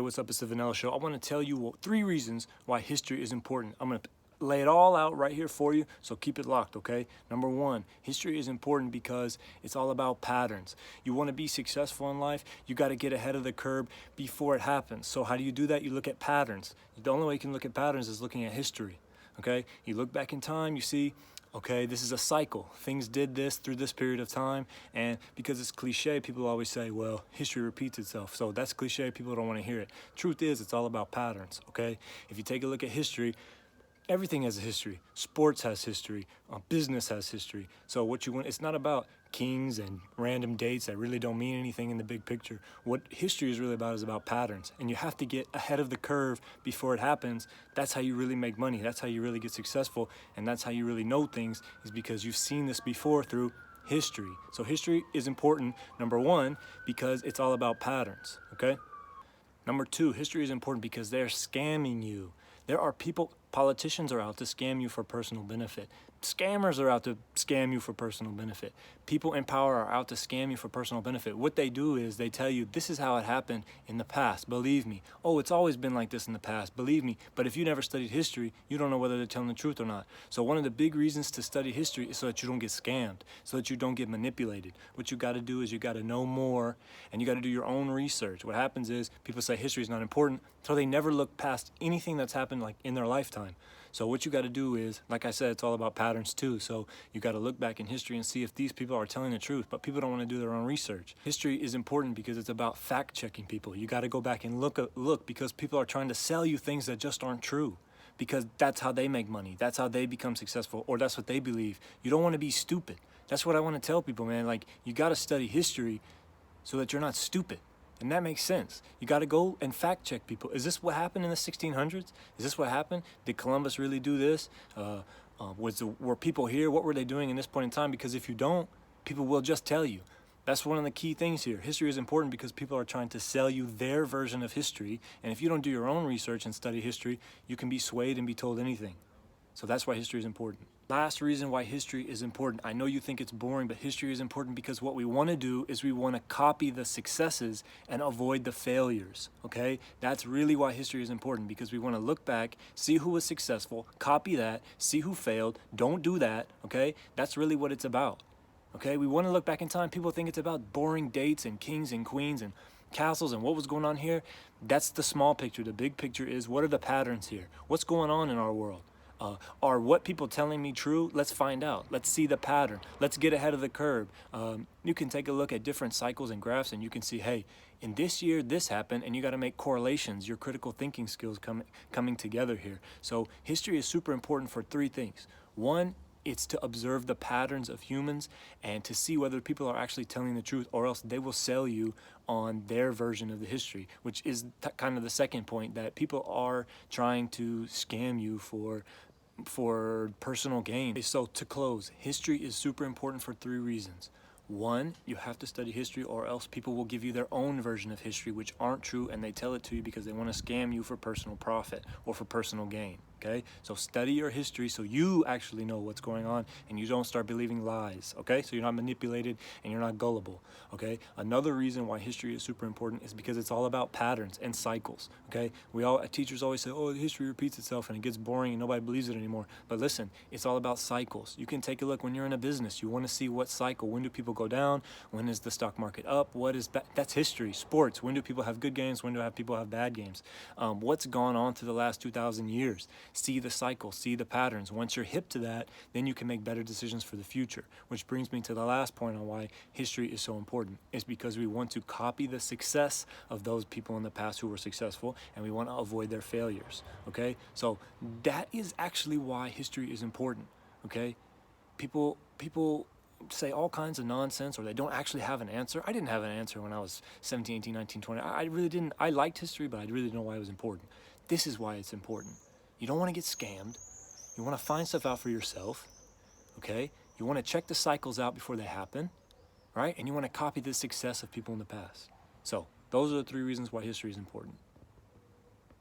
What's up, it's the Vanilla Show. I want to tell you 3 reasons why history is important. I'm going to lay it all out right here for you, so keep it locked, okay? Number 1, history is important because it's all about patterns. You want to be successful in life, you got to get ahead of the curve before it happens. So how do you do that? You look at patterns. The only way you can look at patterns is looking at history, okay? You look back in time, you see, okay, this is a cycle. Things did this through this period of time, and because it's cliche, people always say, well, history repeats itself. So that's cliche, people don't want to hear it. Truth is, it's all about patterns, okay? If you take a look at history, everything has a history. Sports has history. Business has history. So what you want, it's not about kings and random dates that really don't mean anything in the big picture. What history is really about is about patterns. And you have to get ahead of the curve before it happens. That's how you really make money. That's how you really get successful. And that's how you really know things, is because you've seen this before through history. So history is important, number 1, because it's all about patterns, okay? Number 2, history is important because they're scamming you. There are people, politicians are out to scam you for personal benefit. Scammers are out to scam you for personal benefit. People in power are out to scam you for personal benefit. What they do is they tell you, this is how it happened in the past, believe me. Oh, it's always been like this in the past, believe me. But if you never studied history, you don't know whether they're telling the truth or not. So one of the big reasons to study history is so that you don't get scammed, so that you don't get manipulated. What you got to do is you got to know more, and you got to do your own research. What happens is people say history is not important, so they never look past anything that's happened like in their lifetime. So what you got to do is, like I said, it's all about patterns too. So you got to look back in history and see if these people are telling the truth, but people don't want to do their own research. History is important because it's about fact checking people. You got to go back and look because people are trying to sell you things that just aren't true, because that's how they make money. That's how they become successful, or that's what they believe. You don't want to be stupid. That's what I want to tell people, man. Like, you got to study history so that you're not stupid. And that makes sense. You got to go and fact check people. Is this what happened in the 1600s? Is this what happened? Did Columbus really do this? Were people here? What were they doing in this point in time? Because if you don't, people will just tell you. That's one of the key things here. History is important because people are trying to sell you their version of history. And if you don't do your own research and study history, you can be swayed and be told anything. So that's why history is important. Last reason why history is important. I know you think it's boring, but history is important because what we want to do is we want to copy the successes and avoid the failures, okay? That's really why history is important, because we want to look back, see who was successful, copy that, see who failed, don't do that, okay? That's really what it's about, okay? We want to look back in time. People think it's about boring dates and kings and queens and castles and what was going on here. That's the small picture. The big picture is, what are the patterns here? What's going on in our world? Are what people telling me true? Let's find out. Let's see the pattern. Let's get ahead of the curve. You can take a look at different cycles and graphs, and you can see, hey, in this year this happened, and you got to make correlations. Your critical thinking skills coming together here. So history is super important for 3 things. 1, it's to observe the patterns of humans and to see whether people are actually telling the truth, or else they will sell you on their version of the history, which is kind of the second point, that people are trying to scam you for personal gain. So to close, history is super important for 3 reasons. 1, you have to study history, or else people will give you their own version of history which aren't true, and they tell it to you because they want to scam you for personal profit or for personal gain. Okay, so study your history so you actually know what's going on and you don't start believing lies, okay? So you're not manipulated and you're not gullible, okay? Another reason why history is super important is because it's all about patterns and cycles, okay? Teachers always say, oh, history repeats itself and it gets boring and nobody believes it anymore. But listen, it's all about cycles. You can take a look when you're in a business. You want to see what cycle. When do people go down? When is the stock market up? That's history. Sports. When do people have good games? When do people have bad games? What's gone on through the last 2,000 years? See the cycle, see the patterns. Once you're hip to that, then you can make better decisions for the future. Which brings me to the last point on why history is so important. It's because we want to copy the success of those people in the past who were successful, and we want to avoid their failures, okay? So that is actually why history is important, okay? People say all kinds of nonsense, or they don't actually have an answer. I didn't have an answer when I was 17, 18, 19, 20. I really didn't. I liked history, but I really didn't know why it was important. This is why it's important. You don't want to get scammed. You want to find stuff out for yourself, okay? You want to check the cycles out before they happen, right? And you want to copy the success of people in the past. So those are the 3 reasons why history is important.